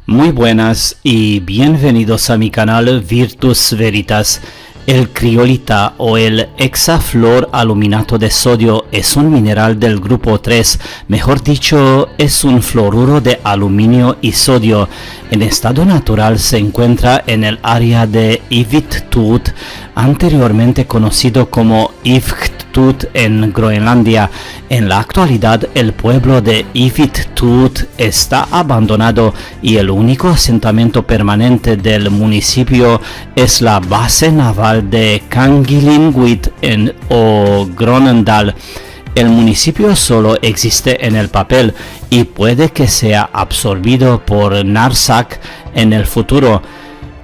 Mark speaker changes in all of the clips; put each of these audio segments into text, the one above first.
Speaker 1: Muy buenas y bienvenidos a mi canal Virtus Veritas. El criolita o el hexafluoroaluminato de sodio es un mineral del grupo 3, mejor dicho, es un fluoruro de aluminio y sodio. En estado natural se encuentra en el área de Ivittut, anteriormente conocido como Ivittut en Groenlandia. En la actualidad el pueblo de Ivittut está abandonado y el único asentamiento permanente del municipio es la base naval de Kangerlussuaq o Groenendahl. El municipio solo existe en el papel y puede que sea absorbido por Narsaq en el futuro.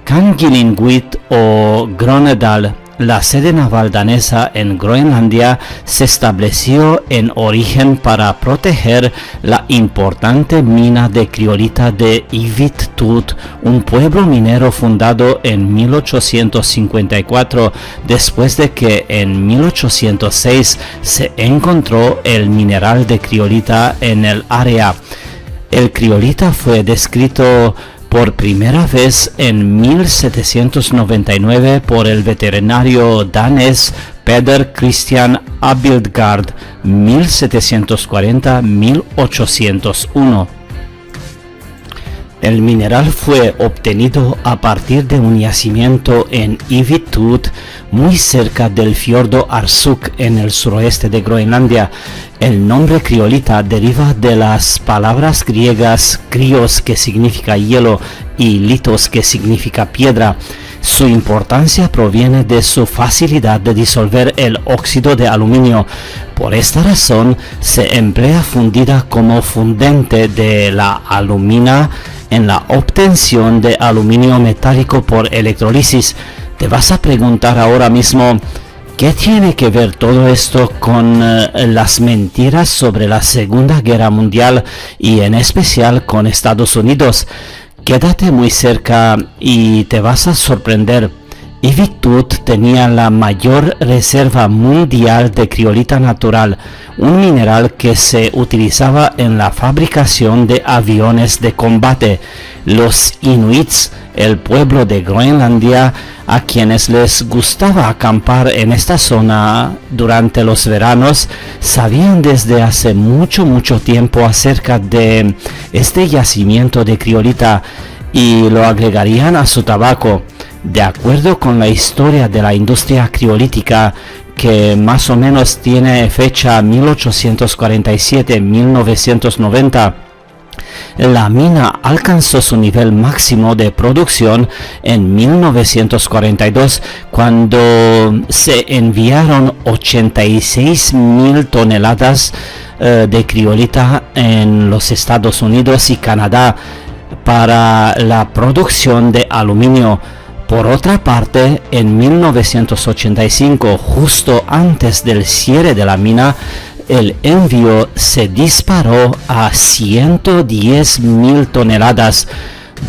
Speaker 1: Kangerlussuaq o Groenendahl, la sede naval danesa en Groenlandia, se estableció en origen para proteger la importante mina de criolita de Ivittut, un pueblo minero fundado en 1854, después de que en 1806 se encontró el mineral de criolita en el área. El criolita fue descrito por primera vez en 1799 por el veterinario danés Peder Christian Abildgaard, 1740-1801. El mineral fue obtenido a partir de un yacimiento en Ivittut, muy cerca del fiordo Arsuk en el suroeste de Groenlandia. El nombre criolita deriva de las palabras griegas krios, que significa hielo, y litos, que significa piedra. Su importancia proviene de su facilidad de disolver el óxido de aluminio. Por esta razón se emplea fundida como fundente de la alumina en la obtención de aluminio metálico por electrólisis. Te vas a preguntar ahora mismo, ¿qué tiene que ver todo esto con las mentiras sobre la Segunda Guerra Mundial y en especial con Estados Unidos? Quédate muy cerca y te vas a sorprender. Ivittut tenía la mayor reserva mundial de criolita natural, un mineral que se utilizaba en la fabricación de aviones de combate. Los inuits, el pueblo de Groenlandia, a quienes les gustaba acampar en esta zona durante los veranos, sabían desde hace mucho tiempo acerca de este yacimiento de criolita y lo agregarían a su tabaco. De acuerdo con la historia de la industria criolítica, que más o menos tiene fecha 1847-1990, la mina alcanzó su nivel máximo de producción en 1942, cuando se enviaron 86,000 toneladas de criolita en los Estados Unidos y Canadá para la producción de aluminio. Por otra parte, en 1985, justo antes del cierre de la mina, el envío se disparó a 110,000 toneladas.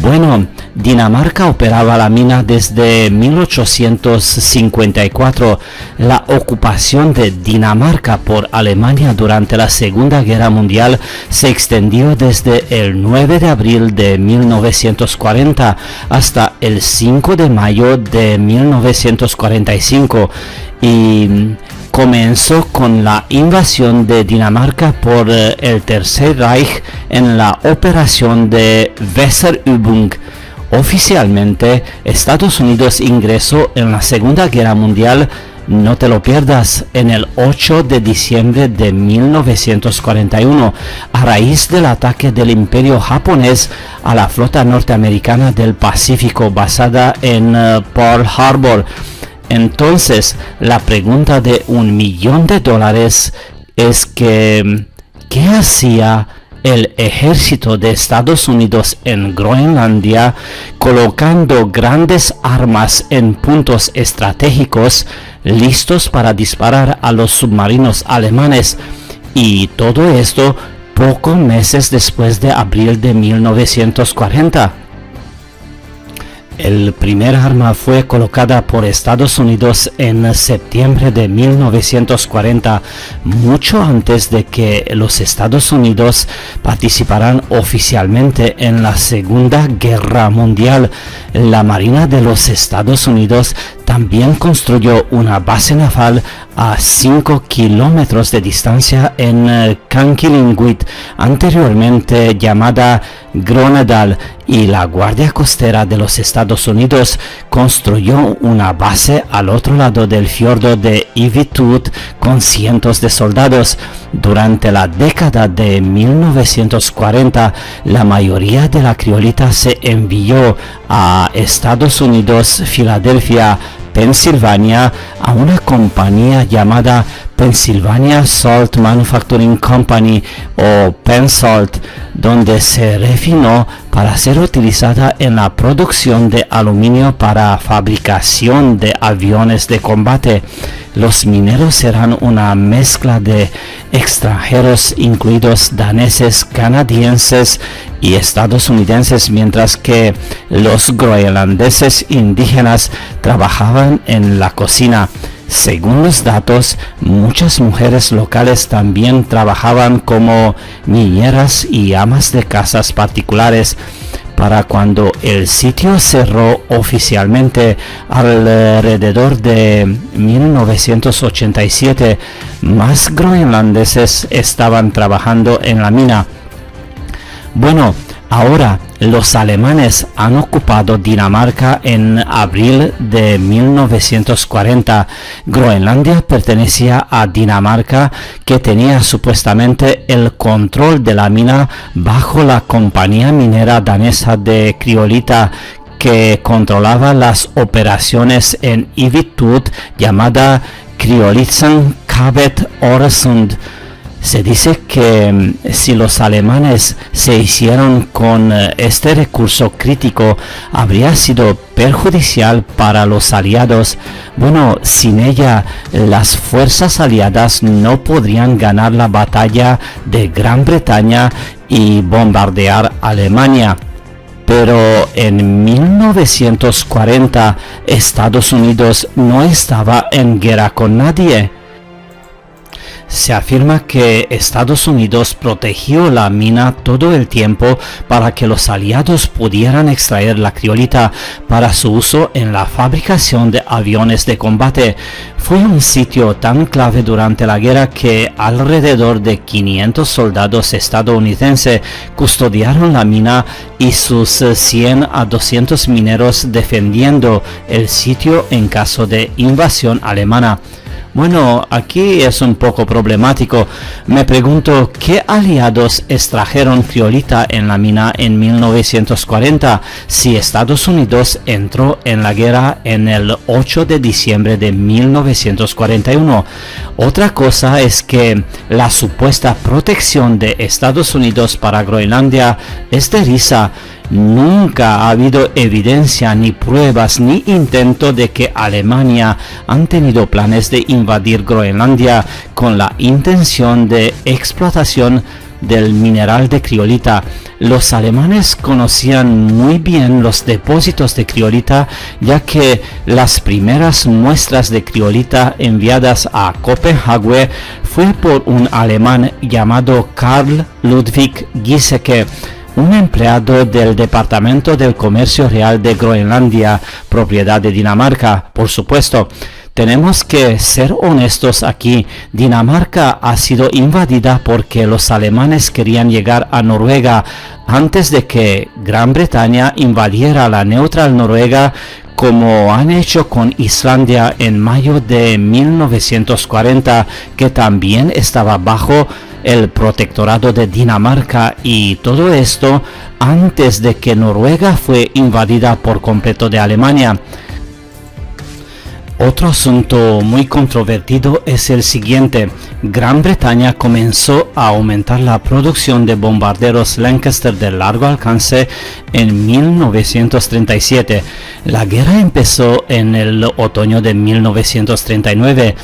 Speaker 1: Bueno, Dinamarca operaba la mina desde 1854. La ocupación de Dinamarca por Alemania durante la Segunda Guerra Mundial se extendió desde el 9 de abril de 1940 hasta el 5 de mayo de 1945 y comenzó con la invasión de Dinamarca por el Tercer Reich en la operación de Weserübung. Oficialmente, Estados Unidos ingresó en la Segunda Guerra Mundial, no te lo pierdas, en el 8 de diciembre de 1941, a raíz del ataque del Imperio japonés a la flota norteamericana del Pacífico basada en Pearl Harbor. Entonces, la pregunta de $1.000.000 es que, ¿qué hacía el ejército de Estados Unidos en Groenlandia colocando grandes armas en puntos estratégicos listos para disparar a los submarinos alemanes? Y todo esto pocos meses después de abril de 1940. El primer arma fue colocada por Estados Unidos en septiembre de 1940, mucho antes de que los Estados Unidos participaran oficialmente en la Segunda Guerra Mundial. La Marina de los Estados Unidos también construyó una base naval a 5 kilómetros de distancia en Kankilinguit, anteriormente llamada Gronedal, y la Guardia Costera de los Estados Unidos construyó una base al otro lado del fiordo de Ivitut con cientos de soldados. Durante la década de 1940, la mayoría de la criolita se envió a Estados Unidos, Filadelfia, Pensilvania, a una compañía llamada Pennsylvania Salt Manufacturing Company o PennSalt, donde se refinó para ser utilizada en la producción de aluminio para fabricación de aviones de combate. Los mineros eran una mezcla de extranjeros, incluidos daneses, canadienses y estadounidenses, mientras que los groenlandeses indígenas trabajaban en la cocina. Según los datos, muchas mujeres locales también trabajaban como niñeras y amas de casas particulares. Para cuando el sitio cerró oficialmente alrededor de 1987, más groenlandeses estaban trabajando en la mina. Bueno, ahora los alemanes han ocupado Dinamarca en abril de 1940. Groenlandia pertenecía a Dinamarca, que tenía supuestamente el control de la mina bajo la compañía minera danesa de criolita, que controlaba las operaciones en Ivitut, llamada Kriolitsen Kabet Oresund. Se dice que si los alemanes se hicieron con este recurso crítico, habría sido perjudicial para los aliados. Bueno, sin ella, las fuerzas aliadas no podrían ganar la batalla de Gran Bretaña y bombardear Alemania. Pero en 1940, Estados Unidos no estaba en guerra con nadie. Se afirma que Estados Unidos protegió la mina todo el tiempo para que los aliados pudieran extraer la criolita para su uso en la fabricación de aviones de combate. Fue un sitio tan clave durante la guerra que alrededor de 500 soldados estadounidenses custodiaron la mina y sus 100 a 200 mineros defendiendo el sitio en caso de invasión alemana. Bueno, aquí es un poco problemático. Me pregunto, ¿qué aliados extrajeron criolita en la mina en 1940 si Estados Unidos entró en la guerra en el 8 de diciembre de 1941? Otra cosa es que la supuesta protección de Estados Unidos para Groenlandia es de risa. Nunca ha habido evidencia, ni pruebas, ni intento de que Alemania han tenido planes de invadir Groenlandia con la intención de explotación del mineral de criolita. Los alemanes conocían muy bien los depósitos de criolita, ya que las primeras muestras de criolita enviadas a Copenhague fue por un alemán llamado Carl Ludwig Giesecke, un empleado del Departamento del Comercio Real de Groenlandia, propiedad de Dinamarca, por supuesto. Tenemos que ser honestos aquí. Dinamarca ha sido invadida porque los alemanes querían llegar a Noruega antes de que Gran Bretaña invadiera la neutral Noruega, como han hecho con Islandia en mayo de 1940, que también estaba bajo el protectorado de Dinamarca, y todo esto antes de que Noruega fue invadida por completo de Alemania. Otro asunto muy controvertido es el siguiente. Gran Bretaña comenzó a aumentar la producción de bombarderos Lancaster de largo alcance en 1937. La guerra empezó en el otoño de 1939.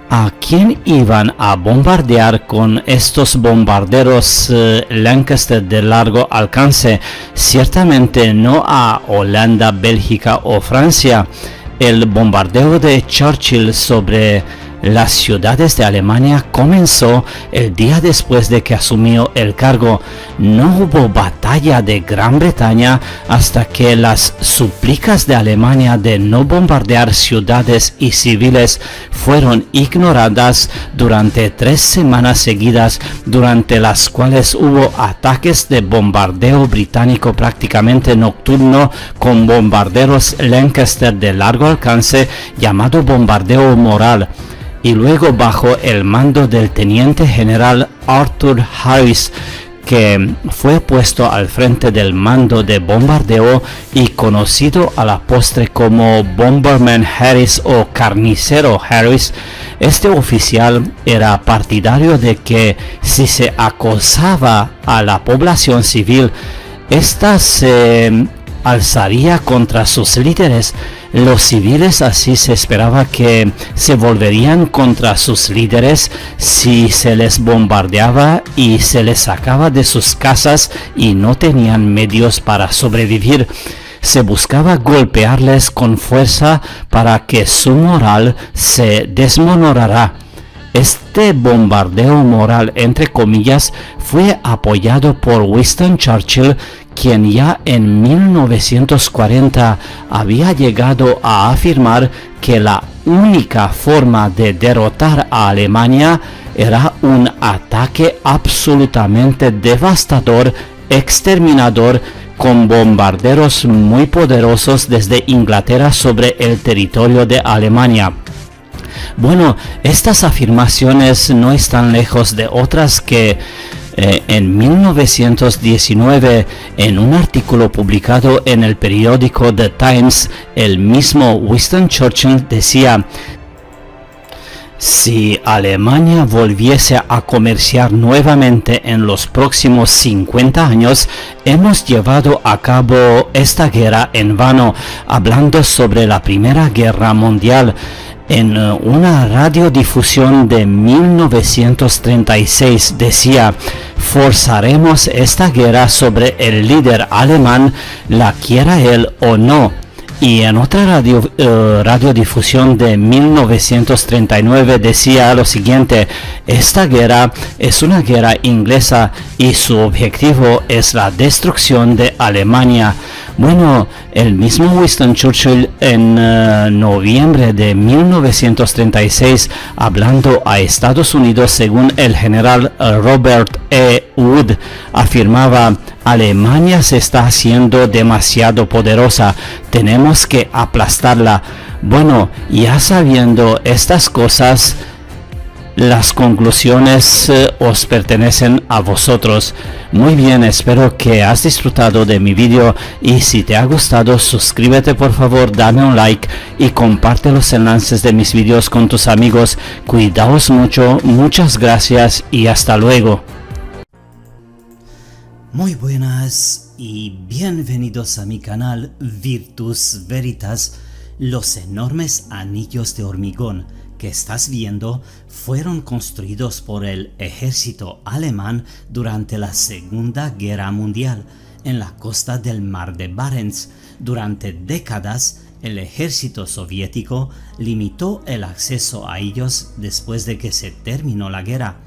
Speaker 1: ¿A quién iban a bombardear con estos bombarderos Lancaster de largo alcance? Ciertamente no a Holanda, Bélgica o Francia. El bombardeo de Churchill sobre las ciudades de Alemania comenzó el día después de que asumió el cargo. No hubo batalla de Gran Bretaña hasta que las súplicas de Alemania de no bombardear ciudades y civiles fueron ignoradas durante 3 semanas seguidas, durante las cuales hubo ataques de bombardeo británico prácticamente nocturno con bombarderos Lancaster de largo alcance, llamado bombardeo moral. Y luego bajo el mando del teniente general Arthur Harris, que fue puesto al frente del mando de bombardeo y conocido a la postre como Bomberman Harris o Carnicero Harris. Este oficial era partidario de que si se acosaba a la población civil, esta se alzaría contra sus líderes. Los civiles así se esperaba que se volverían contra sus líderes si se les bombardeaba y se les sacaba de sus casas y no tenían medios para sobrevivir. Se buscaba golpearles con fuerza para que su moral se desmoronara. Este bombardeo moral, entre comillas, fue apoyado por Winston Churchill, quien ya en 1940 había llegado a afirmar que la única forma de derrotar a Alemania era un ataque absolutamente devastador, exterminador, con bombarderos muy poderosos desde Inglaterra sobre el territorio de Alemania. Bueno, estas afirmaciones no están lejos de otras que en 1919, en un artículo publicado en el periódico The Times, el mismo Winston Churchill decía: si Alemania volviese a comerciar nuevamente en los próximos 50 años, hemos llevado a cabo esta guerra en vano. Hablando sobre la Primera Guerra Mundial, en una radiodifusión de 1936 decía: forzaremos esta guerra sobre el líder alemán, la quiera él o no. Y en otra radiodifusión de 1939 decía lo siguiente: esta guerra es una guerra inglesa y su objetivo es la destrucción de Alemania. Bueno, el mismo Winston Churchill en noviembre de 1936, hablando a Estados Unidos, según el general Robert E. Wood, afirmaba: Alemania se está haciendo demasiado poderosa, tenemos que aplastarla. Bueno, ya sabiendo estas cosas, las conclusiones os pertenecen a vosotros. Muy bien, espero que has disfrutado de mi vídeo y si te ha gustado, suscríbete por favor, dame un like y comparte los enlaces de mis vídeos con tus amigos. Cuidaos mucho, muchas gracias y hasta luego. Muy buenas y bienvenidos a mi canal Virtus Veritas. Los enormes anillos de hormigón que estás viendo fueron construidos por el ejército alemán durante la Segunda Guerra Mundial en la costa del Mar de Barents. Durante décadas, el ejército soviético limitó el acceso a ellos después de que se terminó la guerra.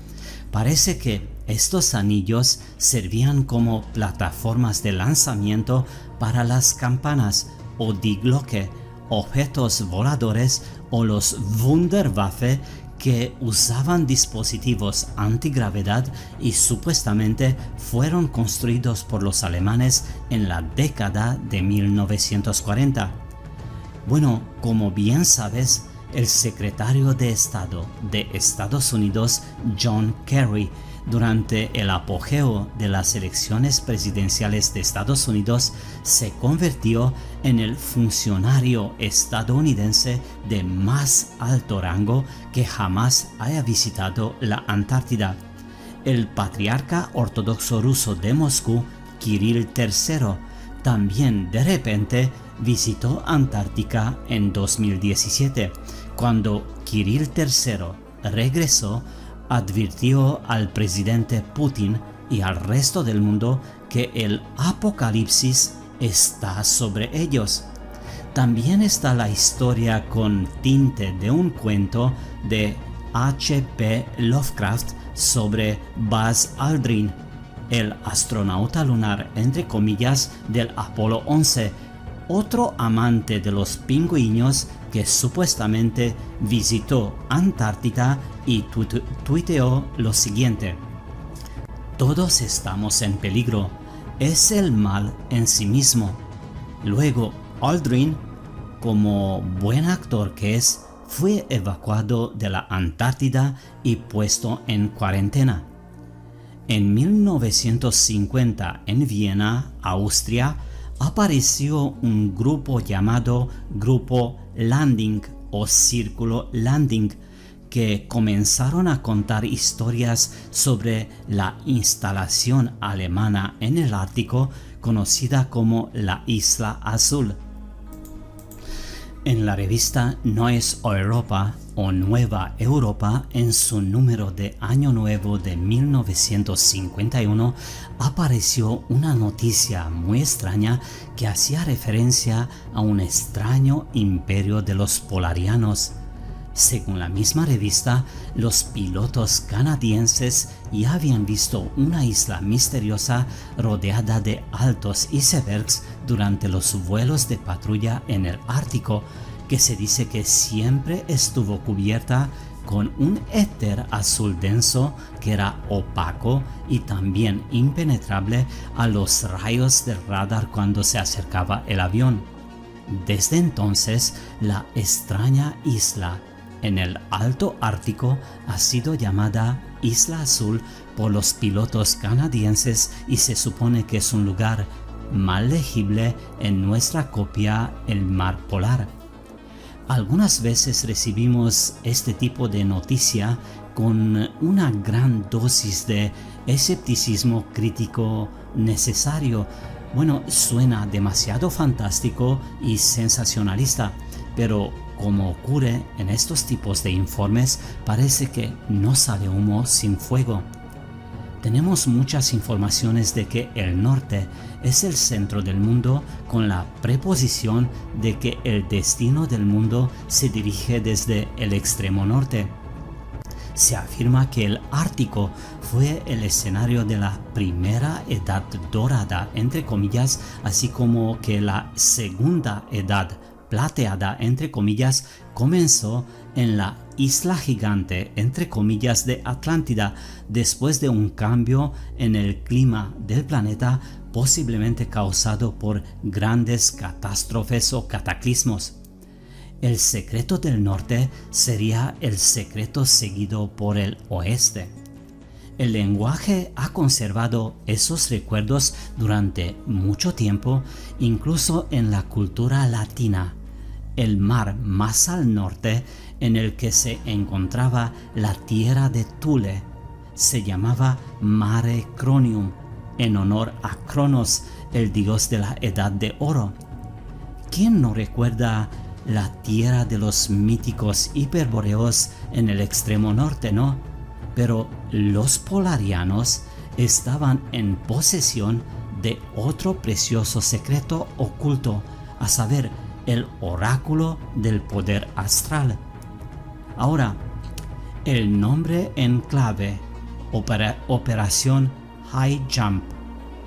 Speaker 1: Parece que estos anillos servían como plataformas de lanzamiento para las campanas o Die Glocke, objetos voladores o los Wunderwaffe, que usaban dispositivos antigravedad y supuestamente fueron construidos por los alemanes en la década de 1940. Bueno, como bien sabes, el secretario de Estado de Estados Unidos, John Kerry, durante el apogeo de las elecciones presidenciales de Estados Unidos, se convirtió en el funcionario estadounidense de más alto rango que jamás haya visitado la Antártida. El patriarca ortodoxo ruso de Moscú, Kirill III, también de repente visitó Antártica en 2017, cuando Kirill III regresó, advirtió al presidente Putin y al resto del mundo que el apocalipsis está sobre ellos. También está la historia con tinte de un cuento de H.P. Lovecraft sobre Buzz Aldrin, el astronauta lunar entre comillas del Apolo 11, otro amante de los pingüinos que supuestamente visitó Antártida y tuiteó lo siguiente: todos estamos en peligro, es el mal en sí mismo. Luego Aldrin, como buen actor que es, fue evacuado de la Antártida y puesto en cuarentena. En 1950, en Viena, Austria, apareció un grupo llamado Grupo Landing o Círculo Landing, que comenzaron a contar historias sobre la instalación alemana en el Ártico conocida como la Isla Azul. En la revista Neues Europa o Nueva Europa, en su número de Año Nuevo de 1951, apareció una noticia muy extraña que hacía referencia a un extraño imperio de los polarianos. Según la misma revista, los pilotos canadienses ya habían visto una isla misteriosa rodeada de altos icebergs durante los vuelos de patrulla en el Ártico, que se dice que siempre estuvo cubierta con un éter azul denso que era opaco y también impenetrable a los rayos del radar cuando se acercaba el avión. Desde entonces, la extraña isla en el Alto Ártico ha sido llamada Isla Azul por los pilotos canadienses y se supone que es un lugar mal legible en nuestra copia el mar polar. Algunas veces recibimos este tipo de noticia con una gran dosis de escepticismo crítico necesario. Bueno, suena demasiado fantástico y sensacionalista, pero como ocurre en estos tipos de informes, parece que no sale humo sin fuego. Tenemos muchas informaciones de que el norte es el centro del mundo, con la preposición de que el destino del mundo se dirige desde el extremo norte. Se afirma que el Ártico fue el escenario de la primera edad dorada, entre comillas, así como que la segunda edad plateada, entre comillas, comenzó en la isla gigante, entre comillas, de Atlántida, después de un cambio en el clima del planeta, posiblemente causado por grandes catástrofes o cataclismos. El secreto del norte sería el secreto seguido por el oeste. El lenguaje ha conservado esos recuerdos durante mucho tiempo, incluso en la cultura latina. El mar más al norte, en el que se encontraba la tierra de Thule, se llamaba Mare Cronium, en honor a Cronos, el dios de la Edad de Oro. ¿Quién no recuerda la tierra de los míticos hiperbóreos en el extremo norte, no? Pero los polarianos estaban en posesión de otro precioso secreto oculto, a saber, el oráculo del poder astral. Ahora, el nombre en clave, Operación High Jump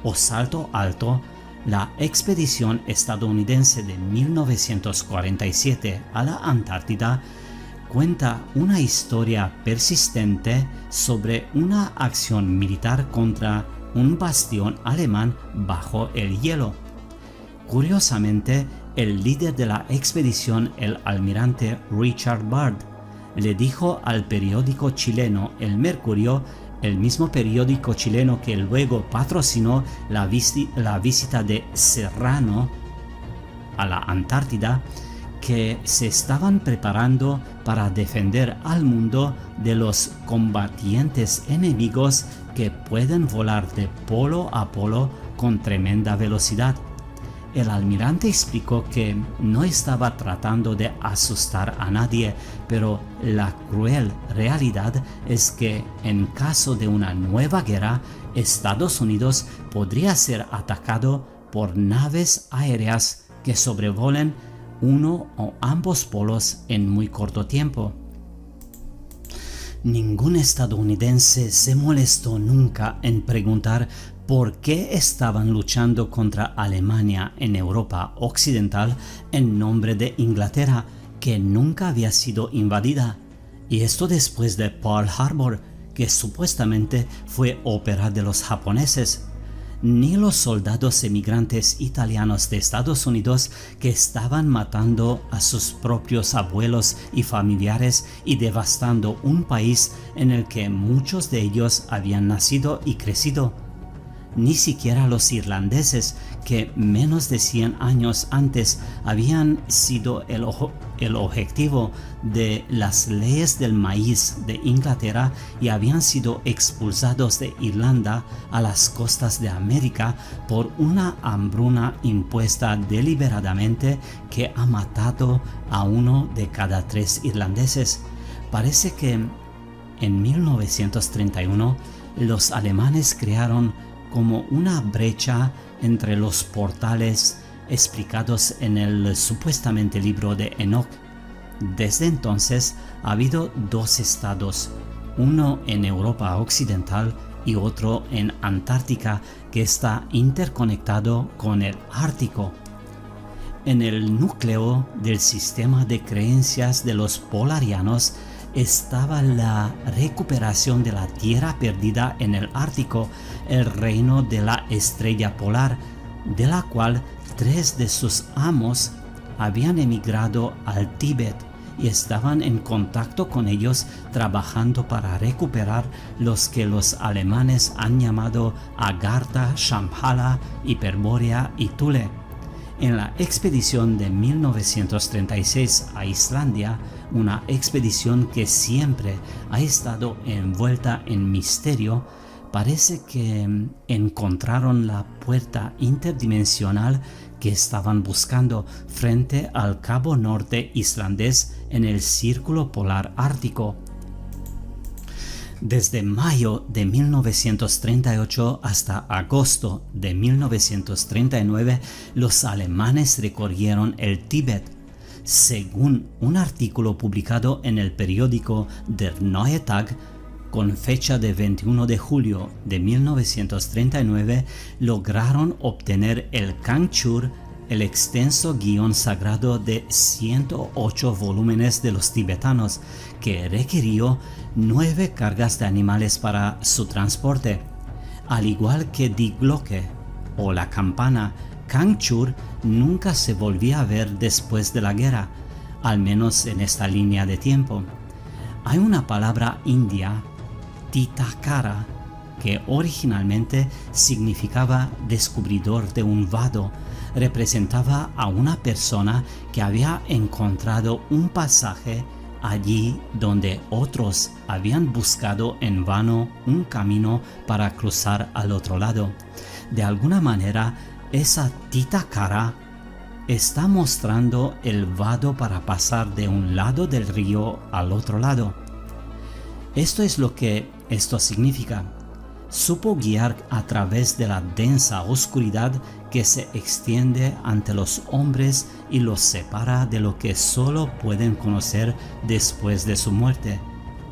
Speaker 1: o Salto Alto, la expedición estadounidense de 1947 a la Antártida, cuenta una historia persistente sobre una acción militar contra un bastión alemán bajo el hielo. Curiosamente, el líder de la expedición, el almirante Richard Byrd, le dijo al periódico chileno El Mercurio, el mismo periódico chileno que luego patrocinó la visita de Serrano a la Antártida, que se estaban preparando para defender al mundo de los combatientes enemigos que pueden volar de polo a polo con tremenda velocidad. El almirante explicó que no estaba tratando de asustar a nadie, pero la cruel realidad es que en caso de una nueva guerra, Estados Unidos podría ser atacado por naves aéreas que sobrevuelen uno o ambos polos en muy corto tiempo. Ningún estadounidense se molestó nunca en preguntar por qué estaban luchando contra Alemania en Europa Occidental en nombre de Inglaterra, que nunca había sido invadida. Y esto después de Pearl Harbor, que supuestamente fue ópera de los japoneses. Ni los soldados emigrantes italianos de Estados Unidos, que estaban matando a sus propios abuelos y familiares y devastando un país en el que muchos de ellos habían nacido y crecido. Ni siquiera los irlandeses, que menos de 100 años antes habían sido el objetivo de las leyes del maíz de Inglaterra y habían sido expulsados de Irlanda a las costas de América por una hambruna impuesta deliberadamente que ha matado a 1 de cada 3 irlandeses. Parece que en 1931 los alemanes crearon como una brecha entre los portales explicados en el supuestamente libro de Enoch. Desde entonces ha habido 2 estados, uno en Europa Occidental y otro en Antártica, que está interconectado con el Ártico. En el núcleo del sistema de creencias de los polarianos estaba la recuperación de la tierra perdida en el Ártico, el reino de la estrella polar, de la cual 3 de sus amos habían emigrado al Tíbet y estaban en contacto con ellos trabajando para recuperar los que los alemanes han llamado Agartha, Shambhala, Hiperbórea y Thule. En la expedición de 1936 a Islandia, una expedición que siempre ha estado envuelta en misterio, parece que encontraron la puerta interdimensional que estaban buscando frente al cabo norte islandés en el círculo polar ártico. Desde mayo de 1938 hasta agosto de 1939, los alemanes recorrieron el Tíbet. Según un artículo publicado en el periódico Der Neue Tag, con fecha de 21 de julio de 1939, lograron obtener el Kangchur, el extenso guión sagrado de 108 volúmenes de los tibetanos, que requirió 9 cargas de animales para su transporte. Al igual que Die Glocke o la campana, Kangchur nunca se volvía a ver después de la guerra, al menos en esta línea de tiempo. Hay una palabra india, Titakāra, que originalmente significaba descubridor de un vado. Representaba a una persona que había encontrado un pasaje allí donde otros habían buscado en vano un camino para cruzar al otro lado. De alguna manera, esa Titakāra está mostrando el vado para pasar de un lado del río al otro lado. Esto es lo que esto significa. Supo guiar a través de la densa oscuridad que se extiende ante los hombres y los separa de lo que solo pueden conocer después de su muerte.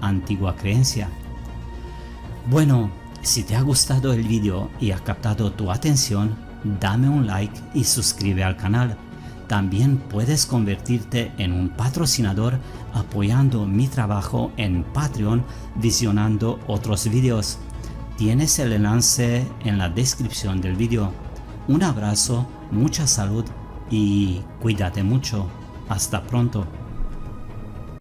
Speaker 1: Antigua creencia. Bueno, si te ha gustado el video y ha captado tu atención, dame un like y suscribe al canal. También puedes convertirte en un patrocinador apoyando mi trabajo en Patreon visionando otros videos. Tienes el enlace en la descripción del video. Un abrazo, mucha salud y cuídate mucho. Hasta pronto.